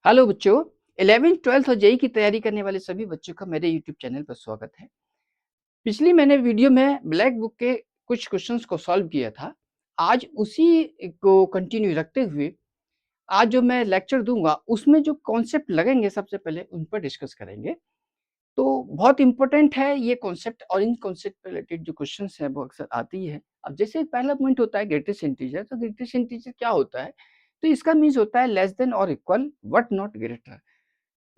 Hello बच्चों, 11th 12th और JEE की तैयारी करने वाले सभी बच्चों का मेरे यूट्यूब चैनल पर स्वागत है। पिछली मैंने वीडियो में ब्लैक बुक के कुछ क्वेश्चंस को सॉल्व किया था। आज उसी को कंटिन्यू रखते हुए आज जो मैं लेक्चर दूँगा उसमें जो कॉन्सेप्ट लगेंगे सबसे पहले उन पर डिस्कस करेंगे। तो बहुत इम्पोर्टेंट है ये कॉन्सेप्ट और इन कॉन्सेप्ट पे रिलेटेड जो क्वेश्चंस हैं वो अक्सर आती है। अब जैसे पहला पॉइंट होता है ग्रेटेस्ट इंटीजर, तो ग्रेटेस्ट इंटीजर क्या होता है? तो इसका मीन्स होता है लेस देन और इक्वल बट नॉट ग्रेटर।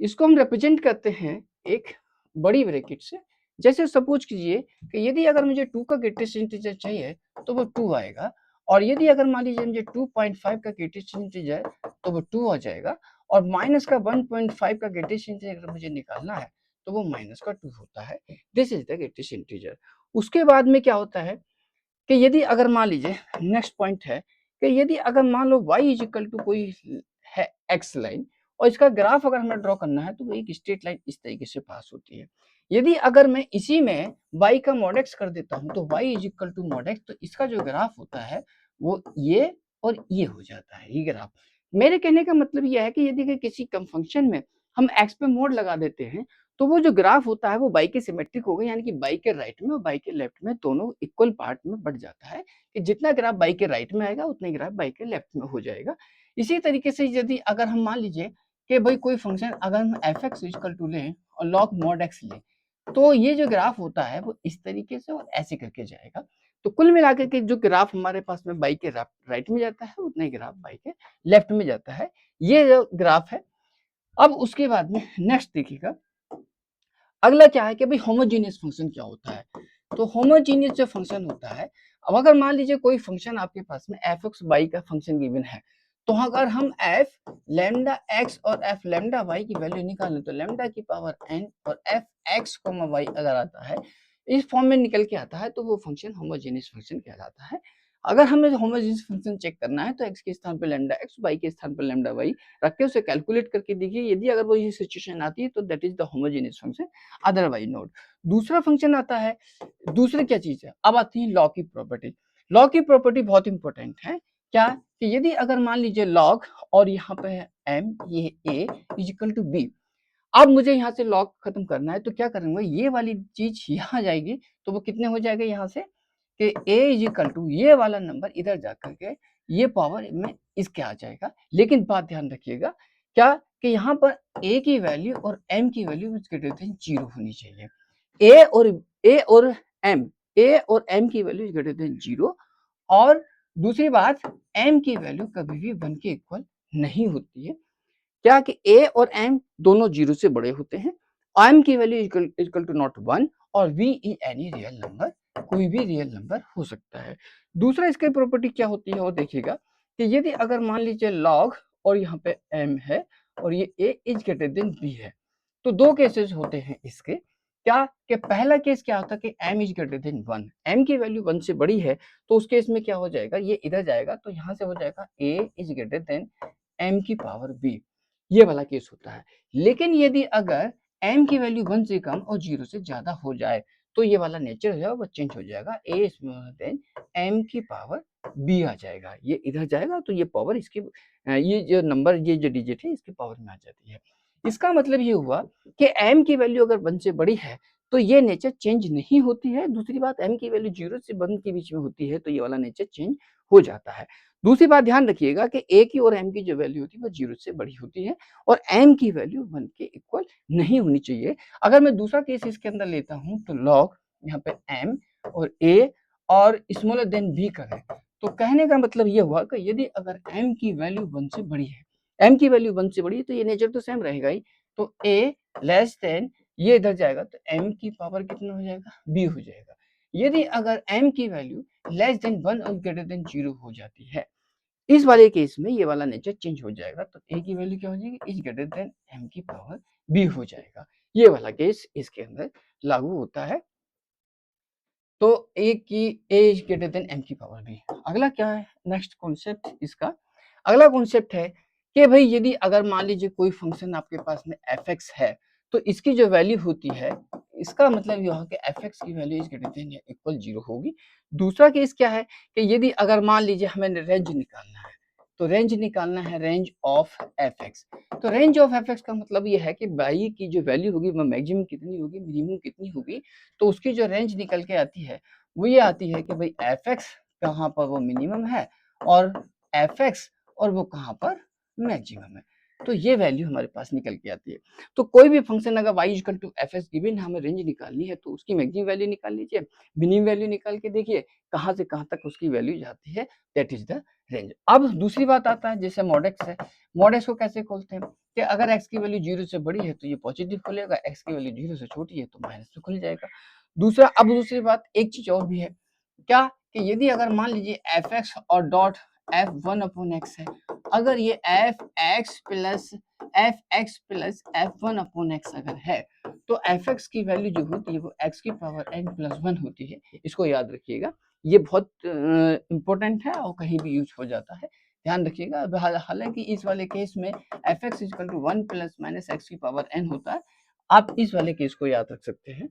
इसको हम रिप्रेजेंट करते हैं एक बड़ी ब्रैकेट से। जैसे सपोज कीजिए कि यदि अगर मुझे 2 का ग्रेटेस्ट इंटीजर चाहिए तो वो 2 आएगा, और यदि अगर मान लीजिए मुझे 2.5 का ग्रेटेस्ट इंटीजर तो वो 2 आ जाएगा, और माइनस का 1.5 का ग्रेटेस्ट इंटीजर अगर मुझे निकालना है तो वो माइनस का 2 होता है। This is the greatest integer. उसके बाद में क्या होता है कि यदि अगर मान लीजिए नेक्स्ट पॉइंट है कि यदि अगर मान लो y इज इक्वल टू कोई है x लाइन, और इसका ग्राफ अगर हमें ड्रॉ करना है तो वो एक स्ट्रेट लाइन इस तरीके से पास होती है। यदि अगर मैं इसी में y का मॉड x कर देता हूं तो y is equal to mod x, तो इसका जो ग्राफ होता है वो ये और ये हो जाता है, ये ग्राफ। मेरे कहने का मतलब यह है कि यदि किसी कम फंक्शन में हम x पे मोड लगा देते हैं तो वो जो ग्राफ होता है वो बाई के सिमेट्रिक होगा, यानी कि बाई के राइट में और बाई के लेफ्ट में दोनों इक्वल पार्ट में बढ़ जाता है कि जितना ग्राफ बाई के राइट में आएगा उतना ग्राफ बाई के लेफ्ट में हो जाएगा। इसी तरीके से यदि अगर हम मान लीजिए कि भाई कोई फंक्शन अगर हम एफ एक्स इक्वल टू लें और लॉग मॉड एक्स लें, तो ये जो ग्राफ होता है वो इस तरीके से और ऐसे करके जाएगा। तो कुल मिलाकर के जो ग्राफ हमारे पास में बाई के राइट में जाता है उतना ही ग्राफ बाई के लेफ्ट में जाता है। ये जो ग्राफ है। अब उसके बाद में नेक्स्ट देखिएगा, अगला क्या है कि भाई होमोजीनियस फंक्शन क्या होता है। तो होमोजीनियस जो फंक्शन होता है, अब अगर मान लीजिए कोई फंक्शन आपके पास में एफ एक्स वाई का फंक्शन गिवन है, तो अगर हम एफ लैम्डा एक्स और एफ लैम्डा वाई की वैल्यू निकालें तो लैम्डा की पावर एन और एफ एक्स वाई अगर आता है इस फॉर्म में निकल के आता है तो वो फंक्शन होमोजीनियस फंक्शन कहलाता है। अगर हमें होमोजीनियस फंक्शन चेक करना है तो एक्स के स्थान पर लैम्डा एक्स, वाई के स्थान पर लैम्डा वाई रख के उसे कैलकुलेट करके देखिए, यदि अगर वो ये सिचुएशन आती है तो that is the homogeneous function, otherwise note. दूसरा फंक्शन आता है, दूसरी क्या चीज है, अब आती है लॉ की प्रॉपर्टी। लॉ की प्रॉपर्टी बहुत इंपॉर्टेंट है। क्या कि यदि अगर मान लीजिए लॉग और यहाँ पे है m, ये a is equal to b, अब मुझे यहाँ से लॉग खत्म करना है तो क्या करूंगा, ये वाली चीज यहाँ जाएगी तो वो कितने हो जाएगा यहाँ से कि a इज इक्वल टू ये वाला नंबर इधर जाकर के ये पावर में इसके आ जाएगा। लेकिन बात ध्यान रखिएगा क्या कि यहाँ पर a की वैल्यू और m की वैल्यू ग्रेटर देन 0 होनी चाहिए। a और m की वैल्यू ग्रेटर देन 0, और दूसरी बात m की वैल्यू कभी भी 1 के इक्वल नहीं होती है। क्या कि a और m दोनों 0 से बड़े होते हैं, m की वैल्यू इक्वल टू नॉट 1, और v is any real number, कोई भी रियल नंबर हो सकता है। दूसरा इसकी प्रॉपर्टी क्या होती है और देखिएगा कि यदि अगर मान लीजिए log और यहाँ पे m है और ये a is greater than b है, तो दो केसेस होते हैं इसके। क्या कि पहला केस क्या होता है कि m is greater than 1, m की वैल्यू 1 से बड़ी है, तो उस केस में क्या हो जाएगा, ये इधर जाएगा तो यहाँ से हो जाएगा a is greater than m की पावर b, ये वाला केस होता है। लेकिन यदि अगर m की वैल्यू 1 से कम और 0 से ज्यादा हो जाए तो ये वाला नेचर है वो चेंज हो जाएगा, a स्मॉलर देन m की पावर b आ जाएगा, ये इधर जाएगा तो ये पावर इसकी ये जो नंबर ये जो डिजिट है इसकी पावर में आ जाती है। इसका मतलब ये हुआ कि m की वैल्यू अगर 1 से बड़ी है तो ये नेचर चेंज नहीं होती है। दूसरी बात m की वैल्यू 0 से 1 के बीच में होती है तो ये वाला नेचर चेंज हो जाता है। दूसरी बात ध्यान रखिएगा कि a की और m की जो वैल्यू होती है वो 0 से बड़ी होती है और m की वैल्यू 1 के इक्वल नहीं होनी चाहिए। अगर मैं दूसरा केस इसके अंदर लेता हूं तो log यहाँ पे m और a और स्मॉलर देन b करें, तो कहने का मतलब ये हुआ कि यदि अगर m की वैल्यू 1 से बड़ी है, m की वैल्यू 1 से बड़ी है तो ये नेचर तो सेम रहेगा ही, तो a लेस देन ये इधर जाएगा तो m की पावर कितना हो जाएगा, b हो जाएगा। यदि अगर m की वैल्यू लेस देन 1 और ग्रेटर देन 0 हो जाती है, इस वाले केस में ये वाला नेचर चेंज हो जाएगा, तो a की वैल्यू क्या हो जाएगी, इज ग्रेटर देन m की पावर b हो जाएगा। ये वाला केस इसके अंदर लागू होता है। तो a की a is greater than m की पावर b। अगला क्या है नेक्स्ट कॉन्सेप्ट इसका, अगला कॉन्सेप्ट है कि भाई यदि अगर मान लीजिए कोई फंक्शन आपके पास में fx है तो इसकी जो वैल्यू होती है, इसका मतलब यह है कि fx की वैल्यू इज ग्रेटर देन या इक्वल 0 होगी। दूसरा केस क्या है कि यदि अगर मान लीजिए हमें रेंज निकालना है, तो रेंज निकालना है रेंज ऑफ fx, तो रेंज ऑफ एफ एक्स का मतलब ये है कि y की जो वैल्यू होगी वो मैक्सिमम कितनी होगी, मिनिमम कितनी होगी। तो उसकी जो रेंज निकल के आती है वो ये आती है कि भाई एफ एक्स कहाँ पर वो मिनिमम है और एफ एक्स और वो कहाँ पर मैक्सिमम है। तो ये वैल्यू हमारे पास निकल के आती है। तो कोई भी फंक्शन अगर y equal to F X given हमें रेंज निकालनी है तो उसकी मैक्सिमम वैल्यू निकाल लीजिए, मिनिमम वैल्यू निकाल के देखिए कहाँ से कहाँ तक उसकी वैल्यू जाती है, दैट इज द रेंज। अब दूसरी बात आता है जैसे मॉडेक्स है, मॉडेक्स को कैसे खोलते हैं कि अगर x की वैल्यू 0 से बड़ी है तो ये पॉजिटिव खुलेगा, x की वैल्यू 0 से छोटी है तो माइनस में खुल जाएगा। दूसरी बात एक चीज और भी है, क्या कि यदि अगर मान लीजिए एफ एक्स और dot f one upon x है, अगर ये F x plus f one upon x अगर है तो एफ एक्स की वैल्यू जो होती है वो एक्स की पावर एन प्लस वन होती है। इसको याद रखिएगा, ये बहुत इंपॉर्टेंट है और कहीं भी यूज हो जाता है, ध्यान रखिएगा। हालांकि इस वाले केस में F x equal to one plus minus X की पावर एन होता है, आप इस वाले केस को याद रख सकते हैं।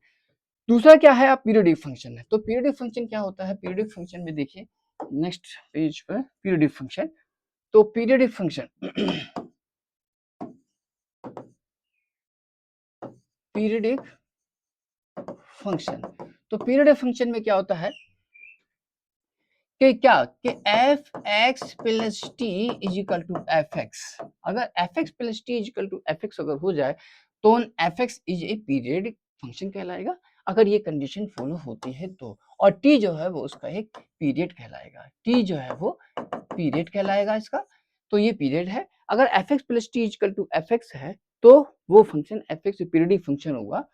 दूसरा क्या है, आप पीरियोडिक फंक्शन है। तो पीरियोडिक फंक्शन क्या होता है, पीरियोडिक फंक्शन में देखिए नेक्स्ट पेज पर पीरियोडिक फंक्शन। तो पीरियोडिक फंक्शन पीरियोडिक फंक्शन तो पीरियोडिक फंक्शन में क्या होता है कि F x plus T is equal to F X. अगर F x plus T is equal to F X अगर हो जाए तो F x is a periodic function कहलाएगा, अगर ये कंडीशन फॉलो होती है तो। और टी जो है वो उसका एक पीरियड कहलाएगा, टी जो है वो पीरियड कहलाएगा इसका। तो ये पीरियड है। अगर F x plus T is equal to F X है तो वो function F X periodic function होगा।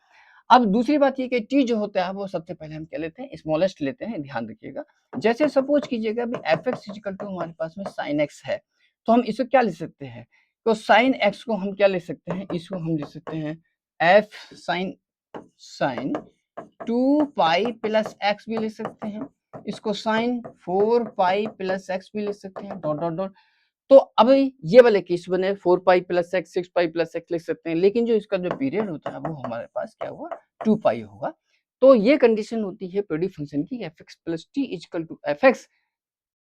अब दूसरी बात ये कि टी जो होता है वो सबसे पहले हम क्या लेते हैं, स्मॉलेस्ट लेते हैं, ध्यान रखिएगा। जैसे सपोज कीजिएगा भी एफ एक्स इजिकल टू हमारे पास में साइन एक्स है, तो हम इसको क्या ले सकते हैं, तो साइन एक्स को हम क्या ले सकते हैं, इसको हम ले सकते हैं F sine sign to pi plus x भी ले सकते हैं, इसको sine four pi plus x भी ले सकते हैं, डॉट डॉट डॉट। तो अब ये वाले केस बने 4 pi plus x 6 pi plus x लिख सकते हैं, लेकिन जो इसका जो पीरियड होता है वो हमारे पास क्या हुआ 2 पाई होगा। तो ये कंडीशन होती है पीरियडिक फंक्शन की, F x plus T equal to F X,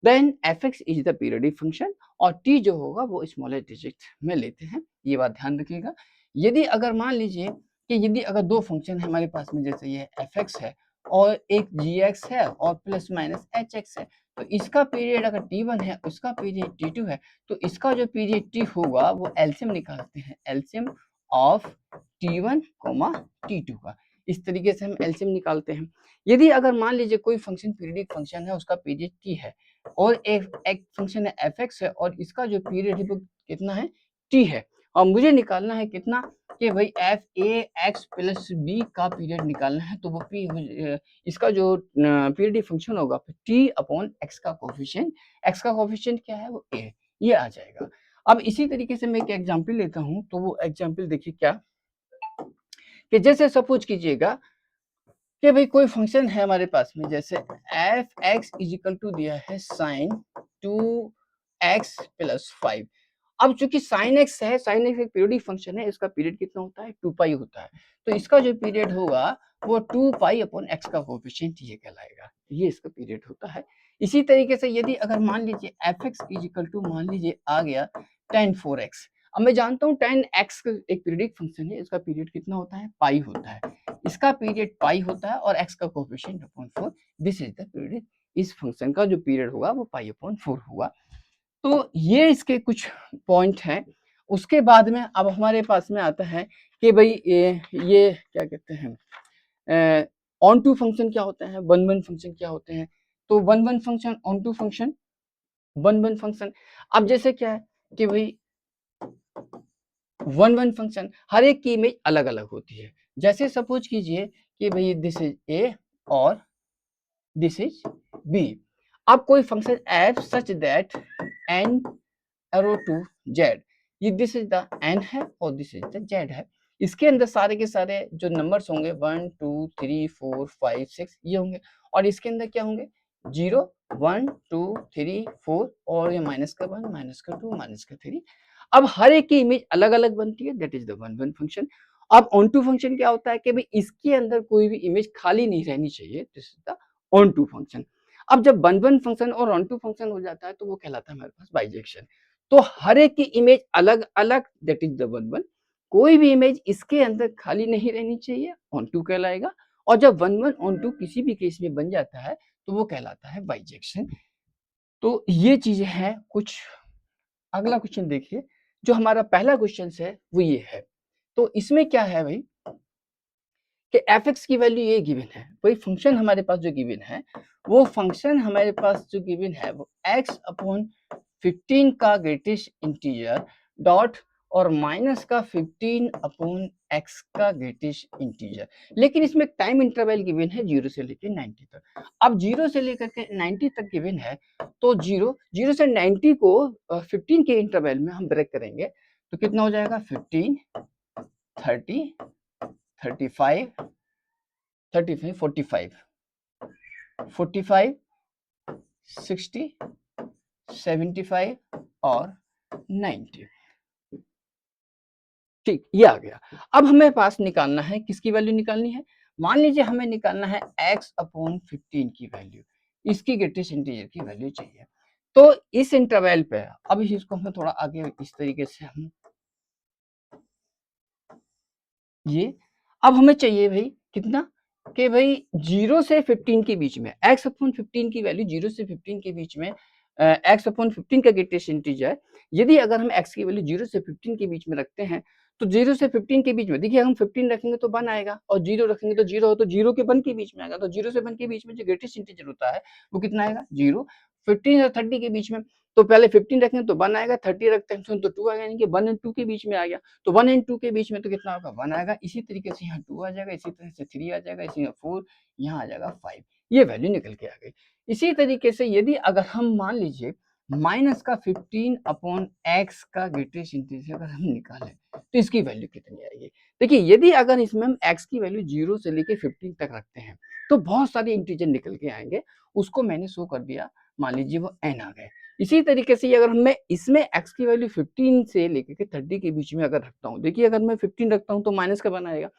then F x is the periodic function और टी जो होगा वो स्मॉलेस्ट डिजिट में लेते हैं, ये बात ध्यान रखिएगा। यदि अगर मान लीजिए कि यदि अगर दो फंक्शन है हमारे पास में, जैसे ये एफ एक्स है और एक जी एक्स है और प्लस माइनस एच एक्स है, तो इसका पीरियड अगर टी1 है, उसका पीरियड टी2 है, तो इसका जो पीरियड टी होगा वो एलसीएम निकालते हैं, एलसीएम ऑफ टी1 टी2 का। इस तरीके से हम एलसीएम निकालते हैं। यदि अगर मान लीजिए कोई फंक्शन पीरियडिक फंक्शन है, उसका पीरियड टी है और एक फंक्शन है एफ एक्स है और इसका जो पीरियड है वो कितना है, टी है, और मुझे निकालना है कितना कि भाई F A X plus B का पीरियड निकालना है, तो वो पी इसका जो पीरियडिक फंक्शन होगा टी अपॉन एक्स का कोफिशिएंट, एक्स का कोफिशिएंट क्या है वो ए, ये आ जाएगा। अब इसी तरीके से मैं एक एग्जांपल लेता हूं, तो वो एग्जांपल देखिए क्या, कि जैसे सपोज कीजिएगा कि भाई कोई फंक्शन है हमारे पास में, जैसे F x is equal to दिया है sine two X plus five. अब चूंकि साइन एक्स है, साइन एक्स एक पीरियडिक फंक्शन है, इसका पीरियड कितना होता है 2 पाई होता है, तो इसका जो पीरियड होगा वो 2 पाई अपॉन एक्स का कोएफिशिएंट ये कहलाएगा, ये इसका पीरियड होता है। इसी तरीके से यदि अगर मान लीजिए F x is equal to मान लीजिए आ गया tan 4x, अब मैं जानता हूँ tan x एक पीरियडिक फंक्शन है, इसका पीरियड कितना होता है पाई होता है, इसका पीरियड पाई होता है और x का coefficient upon 4, this is the period. इस फंक्शन का जो पीरियड होगा वो पाई अपॉन 4 होगा। तो ये इसके कुछ पॉइंट हैं। उसके बाद में अब हमारे पास में आता है कि भाई ये क्या कहते हैं, ऑन टू फंक्शन क्या होते हैं, वन वन फंक्शन क्या होते हैं। तो one one function, onto function, one one function. अब जैसे क्या है कि भाई वन वन फंक्शन हर एक की इमेज अलग अलग होती है। जैसे सपोज कीजिए कि भाई दिस इज ए और दिस इज बी। अब कोई function F such that N arrow to Z, ये दिस इज द एन है और दिस इज द जेड है, इसके अंदर सारे के सारे जो नंबर्स होंगे 1 2 3 4 5 6 ये होंगे, और इसके अंदर क्या होंगे 0 1 2 3 4 और ये माइनस का 1 माइनस का 2 माइनस का 3। अब हर एक की इमेज अलग अलग बनती है, that is the one one function. अब ऑन टू फंक्शन क्या होता है कि भाई इसके अंदर कोई भी इमेज खाली नहीं रहनी चाहिए, this is the onto function. अब जब वन वन फंक्शन और ऑन टू फंक्शन हो जाता है तो वो कहलाता है हमारे पास बाइजेक्शन। तो हर एक की इमेज अलग-अलग, that is the one one. कोई भी इमेज इसके अंदर खाली नहीं रहनी चाहिए, ऑन टू कहलाएगा। और जब वन वन ऑन टू किसी भी केस में बन जाता है तो वो कहलाता है बाइजेक्शन। तो ये चीजें हैं कुछ। अगला क्वेश्चन देखिए, जो हमारा पहला क्वेश्चन है वो ये है। तो इसमें क्या है भाई कि f(x) की वैल्यू ये गिवन है, कोई फंक्शन हमारे पास जो गिवन है, वो फंक्शन हमारे पास जो गिवन है वो x अपॉन 15 का ग्रेटेस्ट इंटीजर डॉट और माइनस का 15 अपॉन x का ग्रेटेस्ट इंटीजर। लेकिन इसमें टाइम इंटरवल गिवन है 0 से लेकर 90 तक। अब 0 से लेकर के 90 तक गिवन है, तो 0 से 90 को 15 के इंटरवल में हम ब्रेक करेंगे तो कितना हो जाएगा 15, 30, 35, 35, 45, 45, 60, 75 और 90। ठीक, ये आ गया। अब हमें पास निकालना है, किसकी वैल्यू निकालनी है? मान लीजिए हमें निकालना है x अपॉन 15 की वैल्यू, इसकी ग्रेटेस्ट इंटीजर की वैल्यू चाहिए। तो इस इंटरवल पे अब इसको हम थोड़ा आगे इस तरीके से हम ये, अब हमें चाहिए भाई कितना, कि भाई 0 से 15 के बीच में x अपॉन 15 की वैल्यू 0 से 15 के बीच में x अपॉन 15 का ग्रेटेस्ट इंटीजर, यदि अगर हम x की वैल्यू 0 से 15 के बीच में रखते हैं तो 0 से 15 के बीच में देखिए, हम 15 रखेंगे तो 1 आएगा और 0 रखेंगे तो 0, तो 0 के 1 के बीच में आएगा। तो 0 से 1 के बीच में जो ग्रेटेस्ट इंटीजर होता है वो कितना आएगा 0। 15 और 30 के बीच में तो पहले 15 रखेंगे तो 1 आएगा, 30 रखते हैं तो 2 आएगा, यानी कि 1 और 2 के बीच में आ गया। तो 1 एंड 2 के बीच में तो कितना होगा 1 आएगा। इसी तरीके से यहाँ 2 आ जाएगा, इसी तरह से 3 आ जाएगा, इसी में 4, यहाँ आ जाएगा 5। ये वैल्यू निकल के आ गई। इसी तरीके से यदि अगर हम मान लीजिए माइनस का 15 अपॉन x का ग्रेटेस्ट इंटीजर अगर हम निकालें तो इसकी वैल्यू कितनी आएगी? देखिए, यदि अगर इसमें हम x की वैल्यू 0 से लेके 15 तक रखते हैं तो बहुत सारे इंटीजर निकल के आएंगे। उसको मैंने शो कर दिया, मान लीजिए वो n आ गए। इसी तरीके से अगर मैं इसमें x की वैल्यू 15 से लेकर के 30 के बीच में अगर रखता हूँ, देखिए अगर मैं 15 रखता हूँ तो माइनस का 1 आएगा,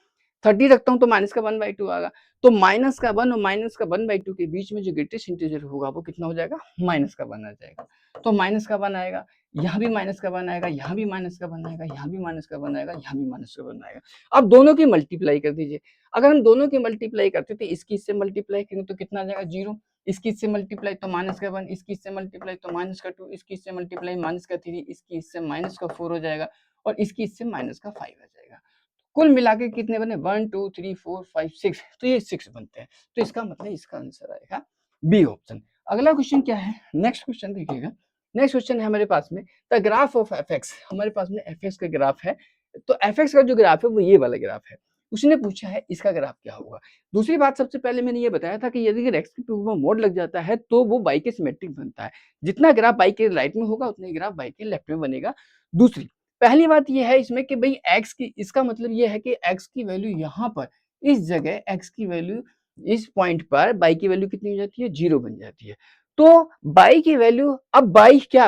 30 रखता हूँ तो माइनस का 1/2 आएगा। तो माइनस का 1 और माइनस का 1/2 के बीच में जो ग्रेटेस्ट इंटीजर होगा वो कितना हो जाएगा माइनस का 1 आ जाएगा। तो माइनस का 1 आएगा, यहाँ भी माइनस का 1 आएगा, यहाँ भी माइनस का 1 आएगा, यहाँ भी माइनस का 1 आएगा, यहाँ भी माइनस का 1 आएगा। अब दोनों की मल्टीप्लाई कर दीजिए। अगर हम दोनों की मल्टीप्लाई करते तो इसकी इससे मल्टीप्लाई करेंगे तो कितना आ जाएगा 0, इसकी इससे मल्टीप्लाई तो माइनस का 1, इसकी इससे मल्टीप्लाई तो माइनस का 2, इसकी इससे मल्टीप्लाई माइनस का 3, इसकी इससे माइनस का 4 हो जाएगा और इसकी इससे माइनस का 5 आ जाएगा। कुल मिला के कितने बने 1 2 3 4 5 6, तो ये 6 बनते हैं। तो इसका मतलब इसका आंसर आएगा बी ऑप्शन। अगला क्वेश्चन क्या है, नेक्स्ट क्वेश्चन देखिएगा। नेक्स्ट क्वेश्चन है हमारे पास में द ग्राफ ऑफ एफ(x). हमारे पास में एफ(x) का ग्राफ है। तो एफ(x) का जो ग्राफ है वो ये वाला ग्राफ है। उसने पूछा है इसका ग्राफ क्या होगा। दूसरी बात, सबसे पहले मैंने ये बताया था कि यदि x के टू में मोड लग जाता है तो वो y के सिमेट्रिक बनता है। जितना ग्राफ y के राइट में होगा उतना ही ग्राफ y के लेफ्ट में बनेगा। दूसरी पहली बात ये है इसमें कि भाई x की, इसका मतलब ये है कि x की वैल्यू यहाँ पर इस जगह x की वैल्यू इस पॉइंट पर y की वैल्यू कितनी हो जाती है 0 बन जाती है। तो y की वैल्यू, अब y क्या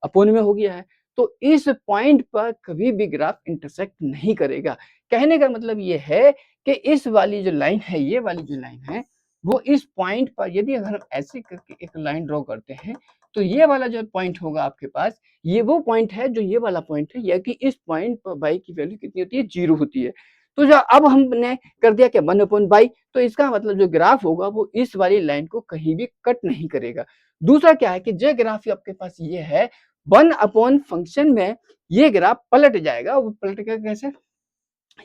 अपोन में हो गया है, तो इस पॉइंट पर कभी भी ग्राफ इंटरसेक्ट नहीं करेगा। कहने का मतलब ये है कि इस वाली जो लाइन है, ये वाली जो लाइन है वो इस पॉइंट पर, यदि अगर हम ऐसे करके एक लाइन ड्रॉ करते हैं तो ये वाला जो पॉइंट होगा आपके पास, ये वो पॉइंट है जो ये वाला पॉइंट है, या कि इस पॉइंट पर y की वैल्यू कितनी होती है 0 होती है। तो जो अब हमने कर दिया कि 1/y, तो इसका मतलब जो ग्राफ होगा वो इस वाली लाइन को कहीं भी कट नहीं करेगा। दूसरा क्या है कि जो ग्राफ आपके पास ये है 1 फंक्शन में ये ग्राफ पलट जाएगा। वो पलटेगा कैसे,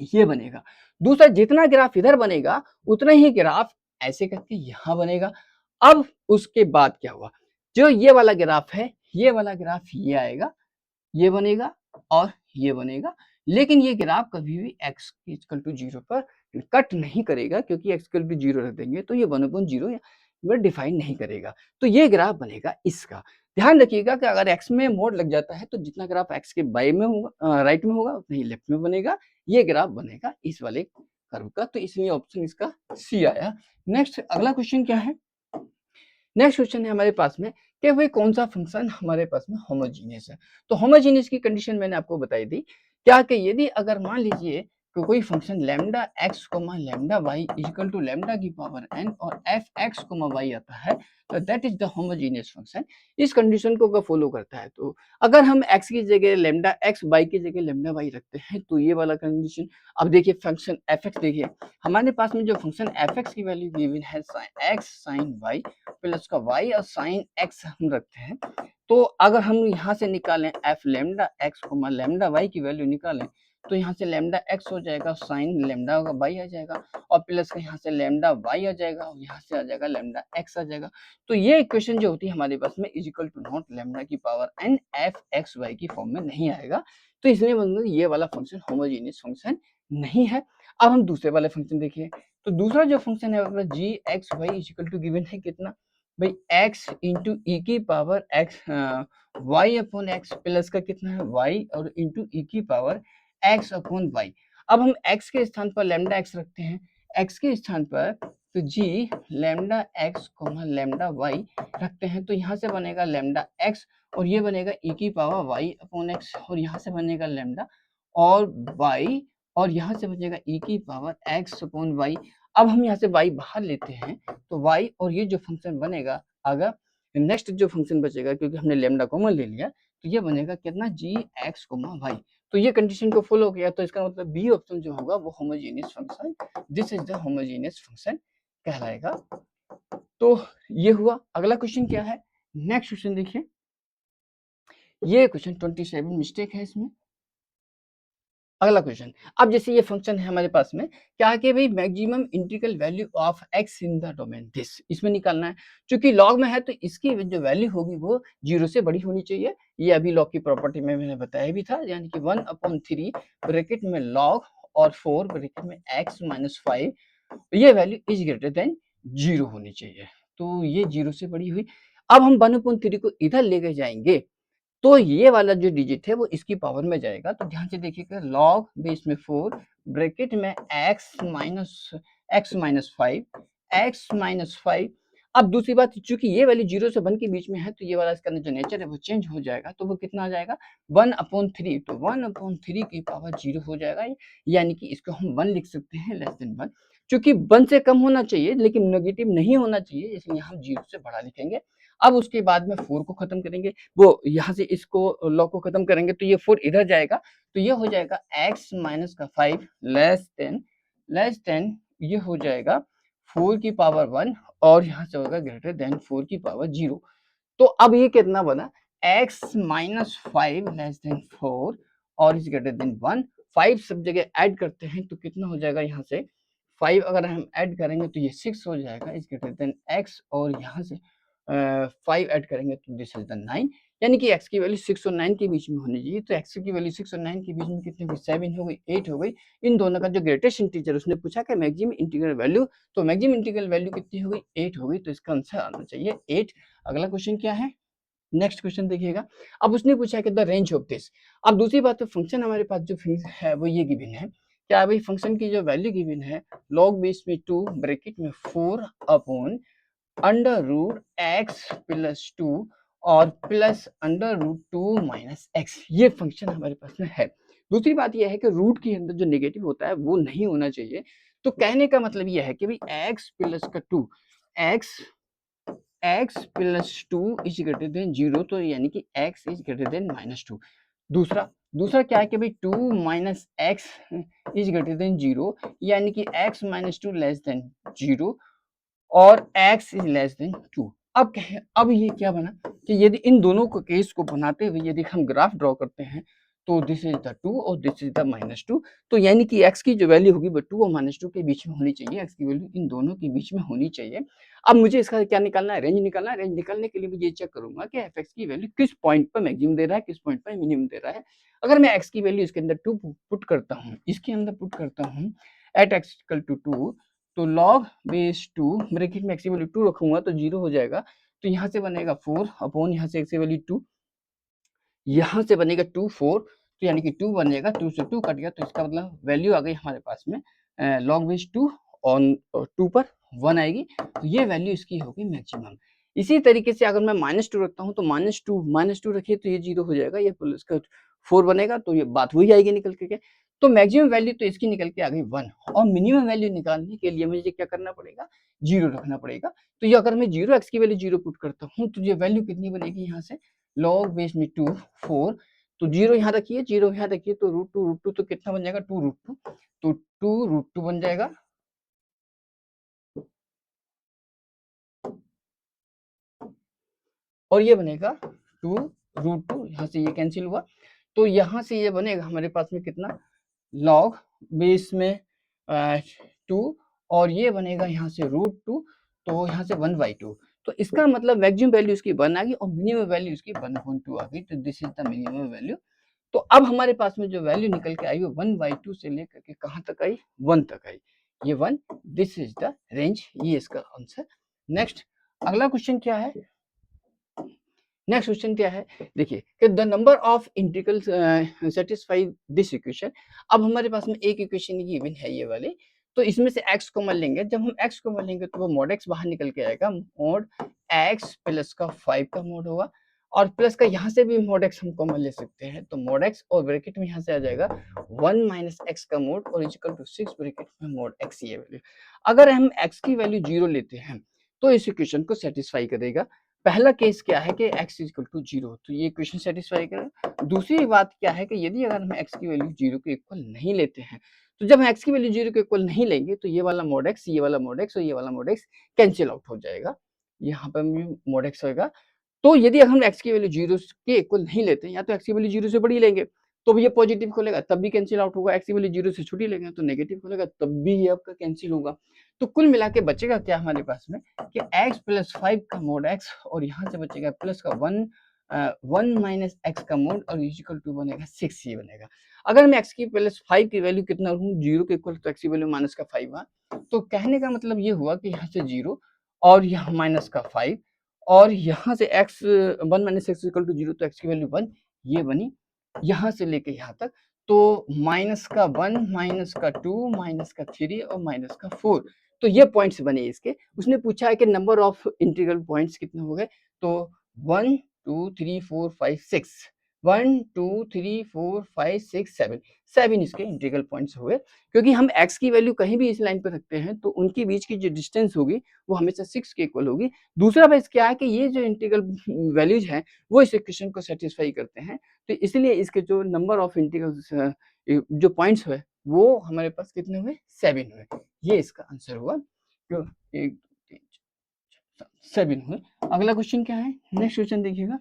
ये बनेगा। दूसरा, जितना ग्राफ इधर बनेगा उतना ही ग्राफ ऐसे करके यहां बनेगा। अब उसके बाद क्या हुआ, जो ये वाला ग्राफ है, ये वाला ग्राफ ये आएगा, ये बनेगा और ये बनेगा। लेकिन ये ग्राफ कभी भी x इक्वल टू 0 पर कट नहीं करेगा, क्योंकि x इक्वल टू 0 रख देंगे तो ये 1/0 में डिफाइन नहीं करेगा। तो ये ग्राफ बनेगा इसका। ध्यान रखिएगा कि अगर x में मोड लग जाता है तो जितना ग्राफ x के बाई में होगा, राइट में होगा, उतना ही लेफ्ट में बनेगा। ये ग्राफ बनेगा इस वाले कर्व का। तो इसलिए ऑप्शन इसका सी आया। नेक्स्ट अगला क्वेश्चन क्या है, नेक्स्ट क्वेश्चन है हमारे पास में कि भाई कौन सा फंक्शन हमारे पास में होमोजीनियस है। तो होमोजीनियस की कंडीशन मैंने आपको बताई थी क्या, कि यदि अगर मान लीजिए कोई function lambda X comma lambda Y equal to lambda की पावर n और एफ एक्स कोमा वाई आता है, तो that is the homogeneous function. इस कंडीशन को अगर फॉलो करता है तो अगर हम x की जगह लैम्डा एक्स, y की जगह लैम्डा वाई रखते हैं तो ये वाला कंडीशन। अब देखिए फंक्शन एफ एक्स, देखिए हमारे पास में जो फंक्शन एफ एक्स की वैल्यू गिवन है एक्स साइन वाई प्लस का वाई और साइन एक्स हम रखते हैं। तो अगर हम यहाँ से निकालें F lambda X comma lambda Y की वैल्यू निकालें तो यहाँ से लैम्डा एक्स हो जाएगा, साइन लैम्डा होगा वाई आ जाएगा, और प्लस का यहाँ से लैम्डा वाई आ जाएगा और यहाँ से आ जाएगा लैम्डा एक्स आ जाएगा। तो ये इक्वेशन जो होती है हमारे पास में is equal to not lambda की power n f x y की फॉर्म में नहीं आएगा। तो इसलिए मतलब ये वाला फंक्शन होमोजीनियस फंक्शन नहीं है। अब हम दूसरे वाले फंक्शन देखिए, तो दूसरा जो फंक्शन है अपना g x y is equal to given है कितना भाई x इंटू ई की power x y upon x plus का कितना है y और इंटू ई की पावर x अपॉन वाई। अब हम x के स्थान पर लैम्डा x रखते हैं, x के स्थान पर तो g lambda x comma lambda y रखते हैं, तो यहाँ से बनेगा लैम्डा x और ये बनेगा e की पावर y अपॉन x और यहाँ से बनेगा लैम्डा और y और यहाँ से बनेगा e की पावर x अपॉन y। अब हम यहाँ से y बाहर लेते हैं तो y और ये जो फंक्शन बनेगा, अगर नेक्स्ट जो फंक्शन बचेगा क्योंकि हमने लैम्डा कॉमन ले लिया तो ये बनेगा कितना जी एक्स कोमा वाई। तो ये कंडीशन को फॉलो किया तो इसका मतलब बी ऑप्शन जो होगा वो homogeneous function, this is the homogeneous function कहलाएगा। तो ये हुआ। अगला क्वेश्चन क्या है, नेक्स्ट क्वेश्चन देखिए, ये क्वेश्चन 27 मिस्टेक है इसमें। अगला क्वेश्चन, अब जैसे ये फंक्शन है हमारे पास में क्या है कि भाई maximum integral value of x in the domain this, इसमें निकालना है। क्योंकि लॉग में है तो इसकी जो वैल्यू होगी वो 0 से बड़ी होनी चाहिए। ये अभी लॉग की प्रॉपर्टी में मैंने बताया भी था, यानी कि 1/3 ब्रैकेट में लॉग और 4 ब्रैकेट में x माइनस 5, ये वैल्यू इज ग्रेटर देन 0 होनी चाहिए। तो ये 0 से बड़ी हुई। अब हम 1/3 को इधर लेके जाएंगे तो ये वाला जो डिजिट है वो इसकी पावर में जाएगा। तो ध्यान से देखिएगा, लॉग बेस में 4 ब्रैकेट में x माइनस 5। अब दूसरी बात, चूंकि ये वैल्यू 0 से 1 के बीच में है तो ये वाला इसका जो नेचर है वो चेंज हो जाएगा। तो वो कितना आ जाएगा 1/3, तो 1/3 की पावर 0 हो जाएगा, यानी कि इसको हम 1 लिख सकते हैं लेस देन 1। चूंकि 1 से कम होना चाहिए लेकिन नेगेटिव नहीं होना चाहिए, इसलिए हम 0 से बड़ा लिखेंगे। अब उसके बाद में 4 को खत्म करेंगे, वो यहाँ से इसको लॉग को खत्म करेंगे तो ये 4 इधर जाएगा, तो ये हो जाएगा x माइनस का 5 लेस देन ये हो जाएगा 4 की पावर 1 और यहाँ से होगा ग्रेटर देन 4 की पावर 0। तो अब ये कितना बना x माइनस 5 लेस देन 4 और इज ग्रेटर देन 1। 5 सब जगह ऐड करते हैं तो कितना हो जाएगा, यहाँ से 5 अगर हम ऐड करेंगे तो ये 6 हो जाएगा इज ग्रेटर देन x, और यहाँ से 5 ऐड करेंगे तो दिस इज द 9, यानी कि x की वैल्यू 6 और 9 के बीच में होनी चाहिए। तो x की वैल्यू 6 और 9 के बीच में कितनी हुई, 7 हो गई, 8 हो गई। इन दोनों का जो ग्रेटेस्ट इंटीजर उसने पूछा कि मैक्सिमम इंटीग्रल वैल्यू, तो मैक्सिमम इंटीग्रल वैल्यू कितनी हो गई, 8 हो गई। तो इसका आंसर आना चाहिए 8। अगला क्वेश्चन क्या है, नेक्स्ट क्वेश्चन देखिएगा। अब उसने पूछा कि द रेंज ऑफ दिस। अब दूसरी बात, तो फंक्शन हमारे पास जो है वो ये गिवन है, क्या भाई फंक्शन की जो वैल्यू गिवन है लॉग बेस में 2 ब्रैकेट में 4 upon under root x plus 2 और plus under root 2 minus x, ये फंक्शन हमारे पास में है। दूसरी बात यह है कि रूट के अंदर जो नेगेटिव होता है वो नहीं होना चाहिए। तो कहने का मतलब यह है कि भाई एक्स प्लस का 2 x plus 2 is greater than 0, तो यानी कि x is greater than minus 2। दूसरा क्या है कि भाई 2 minus x is greater than 0, यानी कि x माइनस 2 लेस देन 0 और x इज लेस देन 2। अब ये क्या बना कि यदि इन दोनों को केस को बनाते हुए यदि हम ग्राफ ड्रॉ करते हैं तो दिस इज द 2 और दिस इज द माइनस 2, तो यानी कि x की जो वैल्यू होगी वो 2 और माइनस 2 के बीच में होनी चाहिए, x की वैल्यू इन दोनों के बीच में होनी चाहिए। अब मुझे इसका क्या निकालना है, रेंज निकालना है। रेंज निकालने के लिए मुझे ये चेक करूंगा कि f(x) की वैल्यू किस पॉइंट पर मैक्सिमम दे रहा है, किस पॉइंट पर मिनिमम दे रहा है। अगर मैं x की वैल्यू इसके अंदर 2 पुट करता हूँ, एट x इक्वल टू 2, तो log बेस 2 ब्रैकेट में x की वैल्यू 2 रखूंगा तो 0 हो जाएगा। तो यहाँ से बनेगा 4 अपॉन यहाँ से x की वैल्यू 2, यहाँ से बनेगा 2 4, तो यानी कि 2 बनेगा, 2 से 2 कट गया, तो इसका मतलब वैल्यू आ गई हमारे पास में log बेस 2 ऑन 2 पर 1 आएगी, तो ये वैल्यू इसकी होगी मैक्सिमम। इसी तरीके से अगर मैं -2 रखता हूँ तो -2 रखिए तो ये 0 हो जाएगा, ये प्लस का 4 बनेगा तो ये बात वही आएगी निकल के। तो मैक्सिमम वैल्यू तो इसकी निकल के आ गई 1 और मिनिमम वैल्यू निकालने के लिए मुझे क्या करना पड़ेगा, 0 रखना पड़ेगा। तो ये अगर मैं 0 x की वैल्यू 0 पुट करता हूँ तो ये वैल्यू कितनी बनेगी यहाँ से, log बेस में 2 4, तो 0 यहाँ रखिए, 0 यहाँ रखिए, तो √2 तो कितना बन जाएगा, 2√2, तो 2√2 बन जाएगा। और ये बनेगा 2√2, यहाँ से ये कैंसिल हुआ, तो यहाँ से ये बनेगा हमारे पास में कितना, log बेस में 2 और ये बनेगा यहाँ से √2, तो यहाँ से 1/2। तो इसका मतलब मैक्सिमम वैल्यू इसकी 1 आ गई और मिनिमम वैल्यू इसकी 1/2 आ गई, तो this is the minimum value. तो अब हमारे पास में जो वैल्यू निकल के आई वो 1/2 से लेकर के कहाँ तक आई, 1 तक आई, ये 1, दिस इज द रेंज, ये इसका आंसर। नेक्स्ट अगला क्वेश्चन क्या है, नेक्स्ट क्वेश्चन क्या है, देखिए कि the number of integral satisfy this equation. अब हमारे पास में एक इक्वेशन गिवन है ये वाली, तो इसमें से x कॉमन लेंगे, जब हम x कॉमन लेंगे तो वो mod x बाहर निकल के आएगा, mod x प्लस का 5 का मोड होगा और प्लस का यहाँ से भी mod x हम कॉमन ले सकते हैं, तो mod x और ब्रैकेट में यहाँ से आ जाएगा 1 माइनस x का मोड और इक्वल टू 6 ब्रैकेट में mod x ये वैल्यू। अगर हम x की वैल्यू 0 लेते हैं तो इस इक्वेशन को सेटिस्फाई करेगा। पहला केस क्या है कि x इक्वल टू 0, तो ये इक्वेशन सेटिस्फाई करेगा। दूसरी बात क्या है कि यदि अगर हम x की वैल्यू 0 के इक्वल नहीं लेते हैं, तो जब हम x की वैल्यू 0 के इक्वल नहीं लेंगे तो ये वाला mod x, ये वाला mod x और ये वाला mod x कैंसिल आउट हो जाएगा, यहाँ पर भी mod x होगा। तो यदि हम x की वैल्यू 0 के इक्वल नहीं लेते हैं, या तो x की वैल्यू 0 से बड़ी लेंगे तो भी ये पॉजिटिव खोलेगा तब भी कैंसिल आउट होगा, x की वैल्यू 0 से छोटी लेंगे तो नेगेटिव खोलेगा तब भी ये आपका कैंसिल होगा। तो कुल मिला के बचेगा क्या हमारे पास में कि x प्लस 5 का मोड x और यहाँ से बचेगा प्लस का 1 माइनस x का मोड और इक्वल टू बनेगा 6 ये बनेगा। अगर मैं x की प्लस 5 की वैल्यू कितना रखूँ 0 के इक्वल, तो x की वैल्यू माइनस का 5 हुआ, तो कहने का मतलब ये हुआ कि यहाँ से 0 और यहाँ माइनस का 5 और यहाँ से x 1 minus x equal to 0, तो x की वैल्यू 1 ये बनी, यहाँ से लेके यहाँ तक तो माइनस का 1 माइनस का 2 माइनस का 3 और माइनस का 4, तो ये पॉइंट्स बने इसके। उसने पूछा है कि नंबर ऑफ इंटीग्रल पॉइंट्स कितने हो गए, तो 1 2 3 4 5 6, 1 2 3 4 5 6 7, 7 इसके इंटीग्रल पॉइंट्स हुए, क्योंकि हम x की वैल्यू कहीं भी इस लाइन पर रखते हैं तो उनके बीच की जो डिस्टेंस होगी वो हमेशा 6 के इक्वल होगी। दूसरा बेस क्या है कि ये जो इंटीग्रल वैल्यूज हैं वो इस इक्वेशन को सेटिस्फाई करते हैं, तो इसलिए इसके जो नंबर ऑफ इंटीग्रल्स जो पॉइंट्स हुए वो हमारे पास कितने हुए, 7 हुए, ये इसका आंसर हुआ। क्यों 1 2 3 7 हुए। अगला क्वेश्चन क्या है, नेक्स्ट क्वेश्चन देखिएगा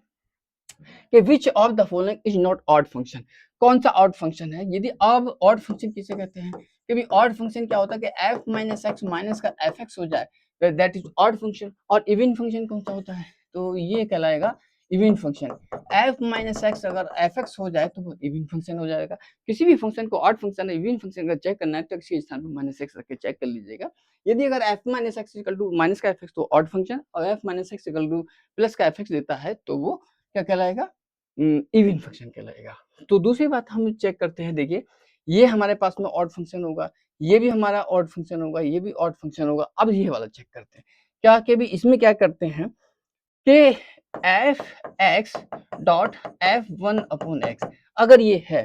कि which of the following is not odd function, कौन सा ऑड फंक्शन है। यदि अब ऑड फंक्शन किसे कहते हैं, कि ऑड फंक्शन क्या होता है कि f माइनस एक्स माइनस का fx हो जाए दैट इज ऑड फंक्शन, और इवन फंक्शन कौन सा होता है, तो ये कहलाएगा even function. f minus x अगर fx हो जाए तो वो इवन फंक्शन हो जाएगा। किसी भी फंक्शन को ऑड फंक्शन इवन फंक्शन का चेक करना है तो इसके स्थान पर माइनस एक्स रख के चेक कर लीजिएगा। यदि अगर f minus x equal to minus का fx तो ऑड फंक्शन, और f minus x equal to plus का fx देता है तो वो क्या कहलाएगा, इवन फंक्शन कहलाएगा। तो दूसरी बात हम चेक करते हैं, देखिए ये हमारे पास में ऑड फंक्शन होगा, ये भी हमारा ऑड फंक्शन होगा, ये भी ऑड फंक्शन होगा। अब ये वाला चेक करते हैं क्या, कि भी इसमें क्या करते हैं कि F x dot f one upon x, अगर ये है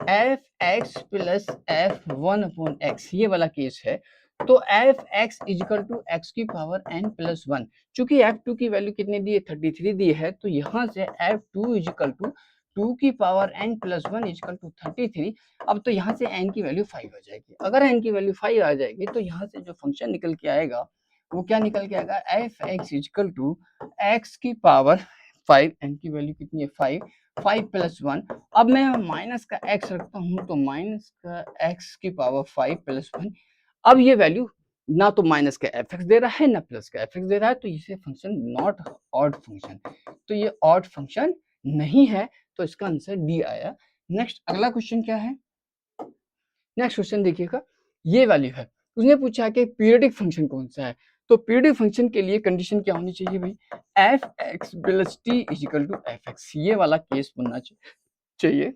f x plus f one upon x ये वाला केस है, तो F x is equal to x की पावर एन प्लस वन, चूंकि एफ टू की वैल्यू कितनी दी है 33 दी है, तो यहाँ से एफ टू इजिकल टू 2 की power n plus one is equal to 33। अब तो यहाँ से एन की वैल्यू 5 आ जाएगी, अगर एन की वैल्यू 5 आ जाएगी तो यहाँ से जो फंक्शन निकल के आएगा वो क्या निकल के आएगा, f x is equal to x की पावर 5, एन की वैल्यू कितनी है 5, 5 प्लस 1। अब मैं माइनस का x रखता हूं तो माइनस का x की पावर 5 प्लस 1। अब ये वैल्यू ना तो माइनस का एफ दे रहा है ना प्लस का एफ दे रहा है, तो इसे फंक्शन नॉट ऑड फंक्शन, तो ये ऑड फंक्शन नहीं है, तो इसका आंसर डी आया। नेक्स्ट अगला क्वेश्चन क्या है, नेक्स्ट क्वेश्चन देखिएगा, ये वैल्यू है, उसने पूछा कि पीरियडिक फंक्शन कौन सा है, तो पीरियडिक फंक्शन के लिए कंडीशन क्या होनी चाहिए भाई, f x plus t is equal to F x, ये वाला केस बनना चाहिए।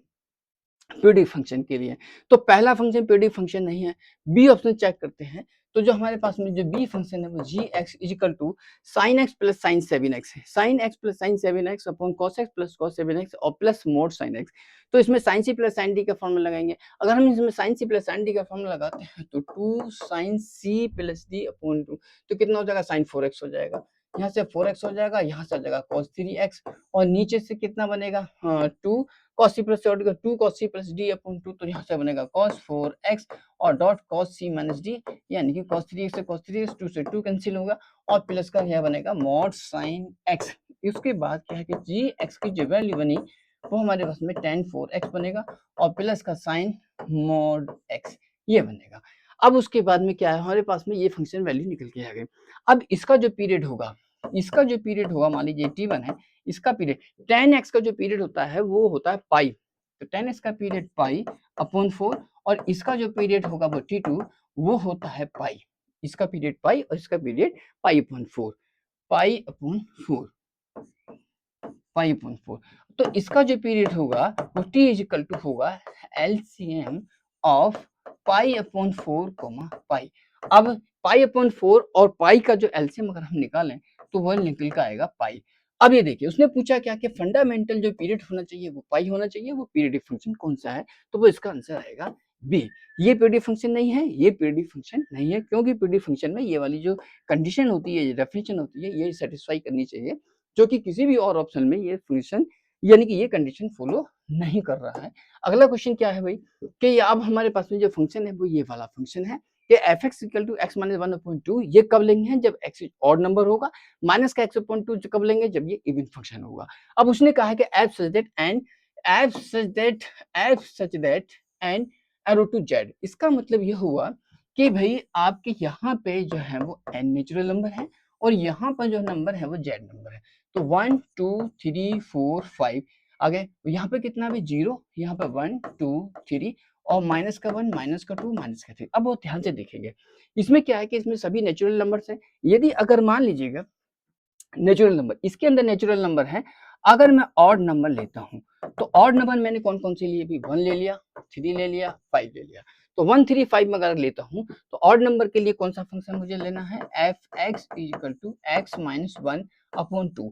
पीरियडिक फंक्शन के लिए। तो पहला फंक्शन पीरियडिक फंक्शन नहीं है, बी ऑप्शन चेक करते हैं। तो जो हमारे पास में जो बी फंक्शन है वो g x is equal to sine x plus sine seven x है, sine x plus sine seven x upon cos x plus cos seven x और प्लस मोड साइन एक्स। तो इसमें sine c plus sine d का formula लगाएंगे। अगर हम इसमें sine c plus sine d का फॉर्मूला लगाते हैं तो two sine c plus d upon two, तो कितना हो जाएगा साइन फोर एक्स हो जाएगा, यहाँ से फोर एक्स हो जाएगा, यहाँ से आ जाएगा कॉस थ्री एक्स और नीचे से कितना बनेगा two cos c plus dot two cos c plus d upon two, तो यहाँ से बनेगा cos 4x और dot cos c minus d, यानी कि cos 3x से cos 3x, 2 से 2 कैंसिल होगा और प्लस का यह बनेगा mod sin x। इसके बाद क्या है कि gx की जो वैल्यू बनी वो हमारे पास में tan 4x बनेगा और प्लस का sin mod x ये बनेगा। अब उसके बाद में क्या है हमारे पास में ये फंक्शन वैल्यू निकल के आ गई। अब इसका जो पीरियड होगा, इसका जो पीरियड होगा, मान लीजिए t1 है, इसका पीरियड tan x का जो पीरियड होता है वो होता है पाई, तो tan x का पीरियड पाई अपॉन 4 और इसका जो पीरियड होगा वो t2 वो होता है पाई, इसका पीरियड पाई और इसका period pi upon 4, pi upon 4, pi upon 4। तो इसका जो पीरियड होगा वो t इजिकल टू होगा LCM of pi upon 4 comma pi. अब पाई अपॉन 4 और पाई का जो एलसीएम अगर हम निकालें तो वह निकल का आएगा पाई। अब ये देखिए उसने पूछा क्या कि फंडामेंटल जो पीरियड होना चाहिए वो पाई होना चाहिए, वो पीरियडिक फंक्शन कौन सा है, तो वो इसका आंसर आएगा बी। ये पीरियडिक फंक्शन नहीं है, ये पीरियडिक फंक्शन नहीं है, क्योंकि पीरियडिक फंक्शन में ये वाली जो कंडीशन होती है, ये डेफिनेशन होती है, ये सेटिस्फाई करनी चाहिए, जो कि किसी भी और ऑप्शन में ये फंक्शन यानी कि ये कंडीशन फॉलो नहीं कर रहा है। अगला क्वेश्चन क्या है भाई कि अब हमारे पास में जो फंक्शन है वो ये वाला फंक्शन है कि F x equal to x minus one upon two, ये कब लेंगे हैं जब एक्स ऑड नंबर होगा, माइनस का एक्स अपॉइंट टू कब लेंगे जब ये इवन फंक्शन होगा। अब उसने कहा है कि f such that and f such that f such that and arrow to z, इसका मतलब ये हुआ कि भाई आपके यहाँ पे जो है वो एन नेचुरल नंबर है और यहाँ पर जो नंबर है वो जेड नंबर है। तो 1 2 3 4 5 आगे यहाँ पे कितना भी जीरो, यहाँ पे 1 2 3 और माइनस का 1 माइनस का 2 माइनस का 3। अब वो ध्यान से देखेंगे इसमें क्या है कि इसमें सभी नेचुरल नंबर्स हैं। यदि अगर मान लीजिएगा नेचुरल नंबर, इसके अंदर नेचुरल नंबर है, अगर मैं ऑड नंबर लेता हूँ तो ऑड नंबर मैंने कौन कौन से लिए भी, 1 ले लिया, 3 ले लिया, 5 ले लिया। तो 1 3 5 में अगर लेता हूँ तो ऑड नंबर के लिए कौन सा फंक्शन मुझे लेना है, f x equal to x minus one upon two.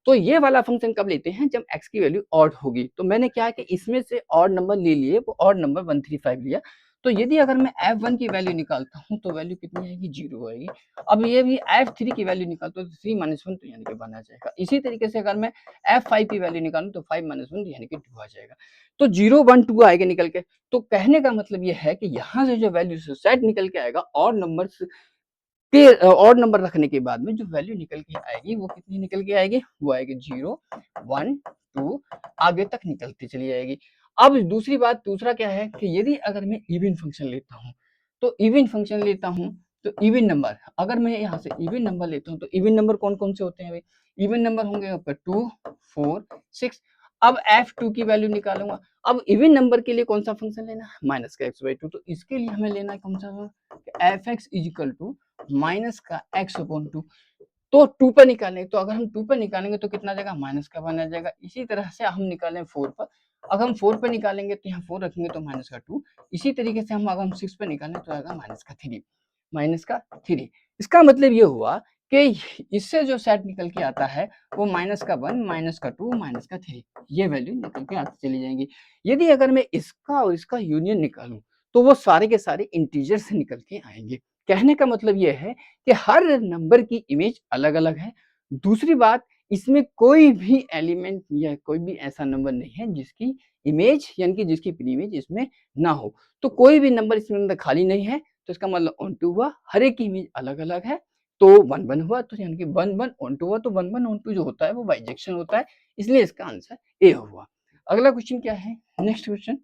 तो ये वाला फंक्शन कब लेते हैं जब एक्स की वैल्यू ऑड होगी। तो मैंने क्या है कि इसमें से ऑड नंबर ले लिए, वो ऑड नंबर 1 3 5 लिया। तो यदि अगर मैं f1 की वैल्यू निकालता हूँ तो वैल्यू कितनी आएगी, जीरो आएगी। अब ये भी f3 की वैल्यू निकालता हूँ तो 3 माइनस वन तो यानी कि 1 आ जाएगा। इसी तरीके से अगर मैं f5 की वैल्यू निकालूं तो 5 माइनस वन यानी कि 2 आ जाएगा। तो 0 1 2 आएगा निकल के। तो कहने का मतलब ये है कि यहाँ से जो वैल्यू सेट निकल के आएगा और नंबर के ऑड नंबर रखने के बाद में जो वैल्यू निकल के आएगी वो कितनी निकल के आएगी, वो आएगी 0 1 2 आगे तक निकलती चली जाएगी। अब दूसरी बात, दूसरा क्या है कि यदि अगर मैं इवन फंक्शन लेता हूँ तो इवन फंक्शन लेता हूँ तो इवन नंबर, अगर मैं यहाँ से इवन नंबर लेता हूँ तो इवन नंबर कौन कौन से होते हैं भाई, इवन नंबर होंगे आपका 2 4 6। अब f2 की वैल्यू निकालूंगा। अब इवन नंबर के लिए कौन सा फंक्शन लेना है, माइनस का x/2। तो इसके लिए हमें लेना है कौन सा, f x is equal to minus का एक्स अपॉन टू। तो 2 पर निकालें, तो अगर हम 2 पर निकालेंगे तो कितना आ जाएगा, माइनस का 1 आ जाएगा। इसी तरह से हम निकालें 4 पर, अगर हम 4 पर निकालेंगे तो यहाँ 4 रखेंगे तो माइनस का 2। इसी तरीके से हम अगर हम 6 पर निकालें तो आएगा माइनस का 3, माइनस का 3। इसका मतलब ये हुआ कि इससे जो सेट निकल के आता है वो माइनस का 1 माइनस का 2 माइनस का 3, ये वैल्यू निकल के आती चली जाएंगी। यदि अगर मैं इसका और इसका यूनियन निकालूं तो वो सारे के सारे इंटीजर से निकल के आएंगे। कहने का मतलब ये है कि हर नंबर की इमेज अलग अलग है। दूसरी बात, इसमें कोई भी एलिमेंट या कोई भी ऐसा नंबर नहीं है जिसकी इमेज यानी कि जिसकी प्री इमेज इसमें ना हो। तो कोई भी नंबर इसमें अंदर खाली नहीं है, तो इसका मतलब ऑन टू हुआ, हर एक की इमेज अलग अलग है। तो 1 1 हुआ, तो यानी कि 1 1 ऑन टू हुआ, तो 1 1 ऑन टू जो होता है वो बाइजेक्शन होता है, इसलिए इसका आंसर ए हुआ। अगला क्वेश्चन क्या है, नेक्स्ट क्वेश्चन।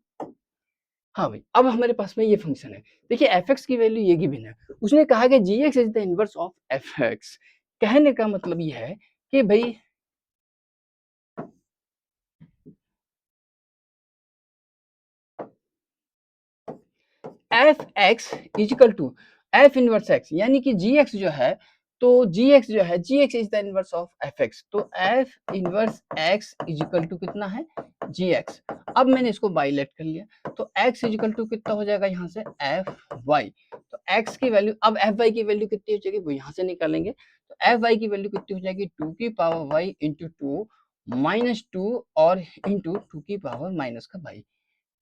हाँ भाई, अब हमारे पास में ये फंक्शन है। देखिए एफ एक्स की वैल्यू ये गिवन है। उसने कहा कि जी x is the inverse of f x. कहने का मतलब ये है कि भाई f x is equal to F inverse x, यानी कि जी एक्स जो है तो जी एक्स जो है, g x is the inverse of f x, तो f inverse x is equal to कितना है, जी एक्स। अब मैंने इसको बाई लेट कर लिया, तो एक्स इज इक्वल टू कितना हो जाएगा यहाँ से, एफ वाई। तो एक्स की वैल्यू, अब एफ वाई की वैल्यू कितनी हो जाएगी वो यहाँ से निकालेंगे, तो एफ वाई की वैल्यू कितनी हो जाएगी, 2 की पावर वाई इंटू 2 माइनस 2 और इंटू 2 की पावर माइनस का वाई,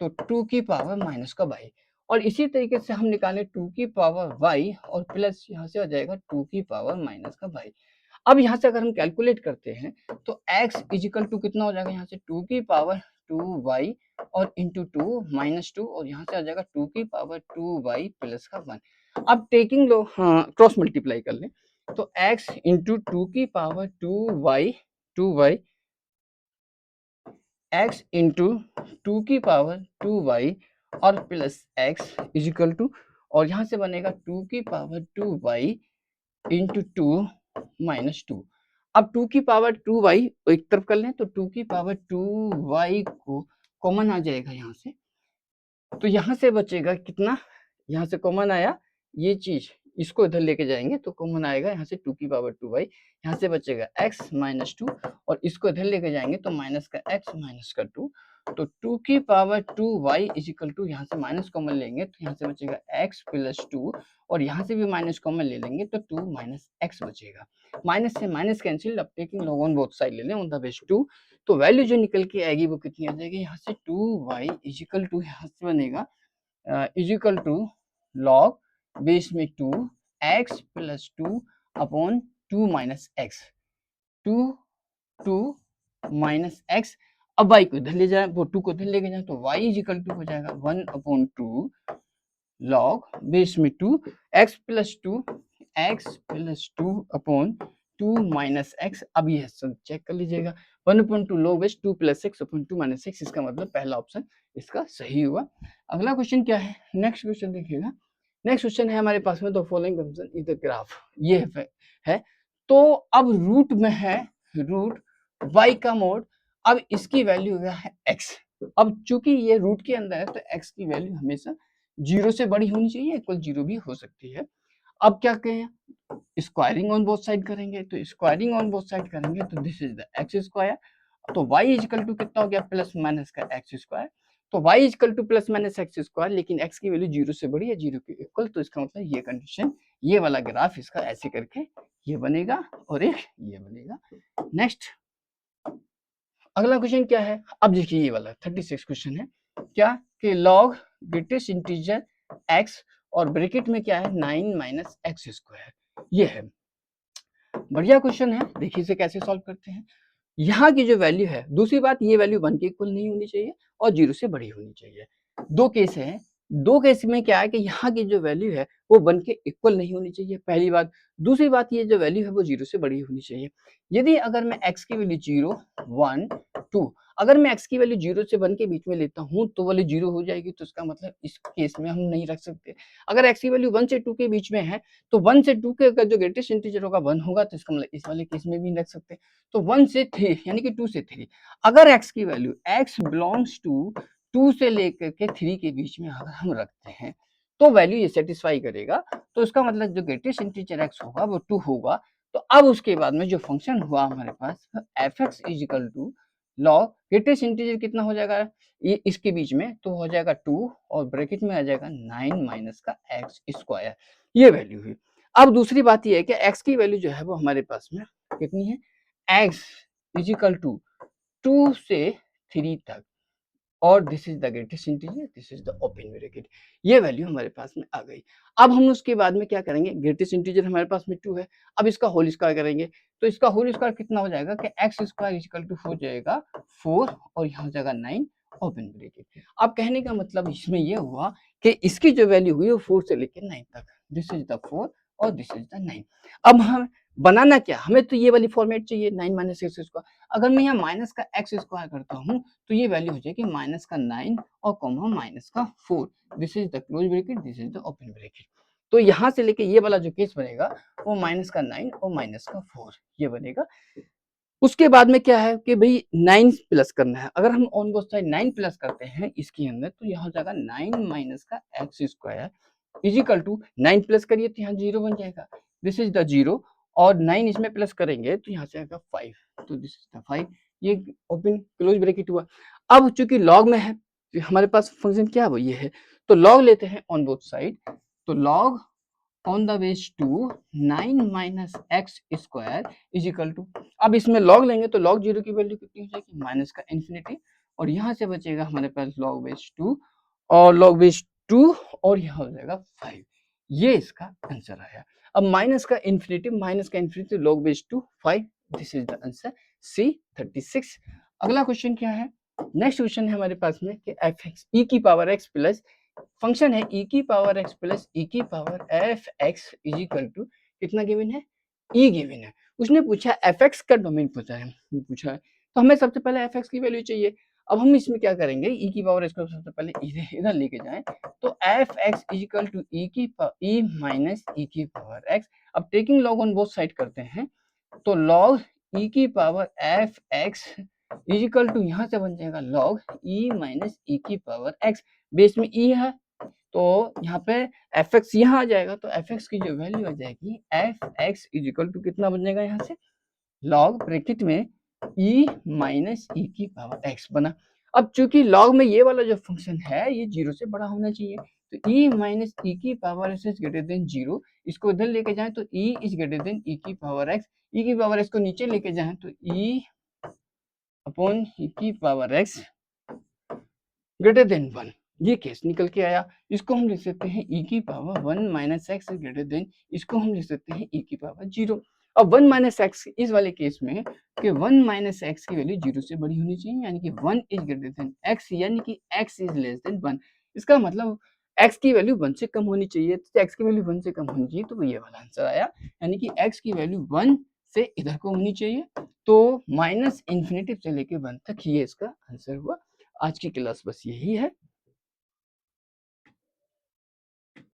तो 2 की पावर माइनस का वाई। और इसी तरीके से हम निकालें 2 की पावर वाई और प्लस यहाँ से हो जाएगा 2 की पावर माइनस का वाई। अब यहाँ से अगर हम कैलकुलेट करते हैं तो x इजिकल टू कितना हो जाएगा, यहाँ से 2 की पावर 2y और इंटू 2 माइनस 2 और यहाँ से आ जाएगा 2 की पावर 2y प्लस का 1। अब टेकिंग लो, हाँ क्रॉस मल्टीप्लाई कर लें, तो x इंटू 2 की पावर 2y x इंटू 2 की पावर 2y और प्लस x इजिकल टू, और यहाँ से बनेगा 2 की पावर 2y इंटू 2 माइनस 2। अब 2 की पावर 2y एक तरफ कर लें, तो 2 की पावर 2y को कॉमन आ जाएगा यहाँ से, तो यहाँ से बचेगा कितना, यहाँ से कॉमन आया ये चीज, इसको इधर लेके जाएंगे तो कॉमन आएगा यहाँ से 2 की पावर 2y, यहाँ से बचेगा x माइनस 2 और इसको इधर लेके जाएंगे तो माइनस का x माइनस का 2, तो 2 की power 2y is equal to, यहाँ से माइनस कॉमन लेंगे तो यहाँ से बचेगा x प्लस 2 और यहाँ से भी माइनस कॉमन ले लेंगे तो 2 माइनस x बचेगा। माइनस से माइनस कैंसिल, अब taking log on both side ले लें ऑन द बेस 2, तो वैल्यू जो निकल के आएगी वो कितनी आ जाएगी, यहाँ से 2y इज इक्वल टू, यहाँ से बनेगा is equal to log base में 2 x plus 2 upon 2 minus x, 2 minus x. अब y को इधर ले जाए, वो 2 को इधर लेके जाए तो y इज इक्वल टू हो जाएगा 1 अपॉन 2 लॉग बेस में 2 x plus 2 upon 2 minus x. अब ये सब चेक कर लीजिएगा, 1/2 log base 2 plus x upon 2 minus x, इसका मतलब पहला ऑप्शन इसका सही हुआ। अगला क्वेश्चन क्या है, नेक्स्ट क्वेश्चन देखिएगा। नेक्स्ट क्वेश्चन है हमारे पास में, the following function is the graph, ये है। तो अब रूट में है, रूट y का मोड, अब इसकी वैल्यू है x। अब चूंकि ये रूट के अंदर है तो x की वैल्यू हमेशा 0 से बड़ी होनी चाहिए, इक्वल 0 भी हो सकती है। अब क्या कहें, स्क्वायरिंग ऑन बोथ साइड करेंगे, तो स्क्वायरिंग ऑन बोथ साइड करेंगे तो this is the x square, तो y इक्वल टू कितना हो गया, प्लस माइनस का एक्स स्क्वायर, तो y equal to plus minus x square, लेकिन x की वैल्यू 0 से बड़ी है, 0 के इक्वल, तो इसका मतलब ये कंडीशन, ये वाला ग्राफ इसका ऐसे करके ये बनेगा और एक ये बनेगा। नेक्स्ट अगला क्वेश्चन क्या है, अब देखिए ये वाला 36 क्वेश्चन है, क्या कि लॉग ग्रेटेस्ट इंटीजर x और ब्रैकेट में क्या है 9 माइनस एक्स स्क्वायर, ये है बढ़िया क्वेश्चन है। देखिए इसे कैसे सॉल्व करते हैं। यहाँ की जो वैल्यू है, दूसरी बात ये वैल्यू 1 के इक्वल नहीं होनी चाहिए और 0 से बड़ी होनी चाहिए। दो केस है, दो केस में क्या है कि यहाँ की जो वैल्यू है वो 1 के इक्वल नहीं होनी चाहिए, पहली बात। दूसरी बात, ये जो वैल्यू है वो 0 से बड़ी होनी चाहिए। यदि अगर मैं x की वैल्यू 0 1 2, अगर मैं x की वैल्यू 0 से 1 के बीच में लेता हूँ तो वैल्यू 0 हो जाएगी, तो इसका मतलब इस केस में हम नहीं रख सकते। अगर x की वैल्यू 1 से 2 के बीच में है तो 1 से 2 के अगर जो ग्रेटेस्ट इंटीजर होगा 1 होगा, तो इसका मतलब इस वाले केस में भी नहीं रख सकते। तो 1 से 3 यानी कि 2 से 3, अगर x की वैल्यू x बिलोंग्स टू 2 से लेकर के 3 के बीच में अगर हम रखते हैं तो वैल्यू ये सेटिस्फाई करेगा, तो इसका मतलब जो ग्रेटेस्ट इंटीजर x होगा वो 2 होगा। तो अब उसके बाद में जो फंक्शन हुआ हमारे पास f x is equal to log greatest integer कितना हो जाएगा, ये इसके बीच में तो हो जाएगा 2 और ब्रैकेट में आ जाएगा 9 माइनस का एक्स स्क्वायर, ये वैल्यू हुई। अब दूसरी बात ये है कि x की वैल्यू जो है वो हमारे पास में कितनी है, x इज इक्वल टू 2 से 3 तक, और this is the greatest integer, this is the open bracket, ये वैल्यू हमारे पास में आ गई। अब हम उसके बाद में क्या करेंगे, ग्रेटेस्ट इंटीजर हमारे पास में 2 है, अब इसका होल स्क्वायर करेंगे, तो इसका होल स्क्वायर कितना हो जाएगा कि एक्स स्क्वायर इक्वल टू हो जाएगा 4 और यहाँ हो जाएगा 9 ओपन ब्रैकेट। अब कहने का मतलब इसमें ये हुआ कि इसकी जो वैल्यू हुई वो 4 से लेकर 9 तक, दिस इज द 4 और दिस इज द 9। अब हम बनाना क्या, हमें तो ये वाली फॉर्मेट चाहिए 9 माइनस एक्स स्क्वायर। अगर मैं यहाँ माइनस का एक्स स्क्वायर करता हूँ तो ये वैल्यू हो जाएगी माइनस का 9 और कॉमा माइनस का 4, this is the close bracket, this is the open bracket. तो यहाँ से लेके ये वाला जो केस बनेगा वो माइनस का 9 और माइनस का 4 ये बनेगा। उसके बाद में क्या है कि भाई 9 प्लस करना है, अगर हम ऑन बोथ साइड 9 प्लस करते हैं इसके अंदर तो यहाँ हो जाएगा 9 माइनस का x square is equal to 9 plus करिए तो यहाँ 0 बन जाएगा, दिस इज द 0 और 9 इसमें प्लस करेंगे तो यहाँ से आएगा 5, तो दिस इज द 5, ये ओपन क्लोज ब्रैकेट हुआ। अब चूंकि लॉग में है तो हमारे पास फंक्शन क्या है वो ये है, तो लॉग लेते हैं ऑन बोथ साइड, तो log on the base two 9 minus x square is equal to, अब इसमें लॉग लेंगे तो लॉग जीरो की वैल्यू कितनी हो जाएगी, माइनस का इन्फिनिटी, और यहाँ से बचेगा हमारे पास लॉग बेस टू और लॉग बेस टू और यहाँ हो जाएगा 5, ये इसका आंसर आया। अब माइनस का infinity log base two 5, this is the answer C36। अगला क्वेश्चन क्या है, नेक्स्ट क्वेश्चन है हमारे पास में कि एफ एक्स ई की पावर एक्स प्लस फंक्शन है ई की पावर एक्स प्लस ई की power f x is equal to कितना गिवन है, ई गिवन है। उसने पूछा एफ एक्स का डोमेन पूछा है तो हमें सबसे पहले एफ एक्स की वैल्यू चाहिए। अब हम इसमें क्या करेंगे, ई की पावर इसको सबसे पहले इधर लेके जाएं, तो F x is equal to e minus e की पावर एक्स। अब taking log on both side करते हैं, तो लॉग ई की power f x is equal to यहाँ से बन जाएगा लॉग ई माइनस ई की पावर एक्स, बेस में ई है तो यहाँ पे एफ एक्स यहाँ आ जाएगा, तो एफ एक्स की जो वैल्यू आ जाएगी f x is equal to कितना बन जाएगा यहाँ से लॉग ब्रैकेट में ई माइनस ई की पावर एक्स बना। अब चूंकि लॉग में ये वाला जो फंक्शन है ये जीरो से बड़ा होना चाहिए, तो ई माइनस ई की power x is greater than zero, इसको इधर लेके जाएं तो ई इज ग्रेटर देन ई की पावर एक्स, ई की पावर एक्स को नीचे लेके जाएं तो ई अपॉन ई की पावर एक्स ग्रेटर देन 1, ये केस निकल के आया। इसको हम लिख सकते हैं ई की power 1 minus x greater than, इसको हम लिख सकते हैं ई की पावर 0। अब 1 माइनस एक्स इस वाले केस में कि 1 माइनस एक्स की वैल्यू 0 से बड़ी होनी चाहिए, यानी कि 1 इज ग्रेटर देन एक्स, यानी कि एक्स इज लेस देन 1। इसका मतलब एक्स की वैल्यू 1 से कम होनी चाहिए, तो एक्स की वैल्यू 1 से कम होनी चाहिए, तो ये वाला आंसर आया, यानी कि एक्स की वैल्यू 1 से इधर को होनी चाहिए, तो माइनस इन्फिनिटी से लेके 1 तक ये इसका आंसर हुआ। आज की क्लास बस यही है।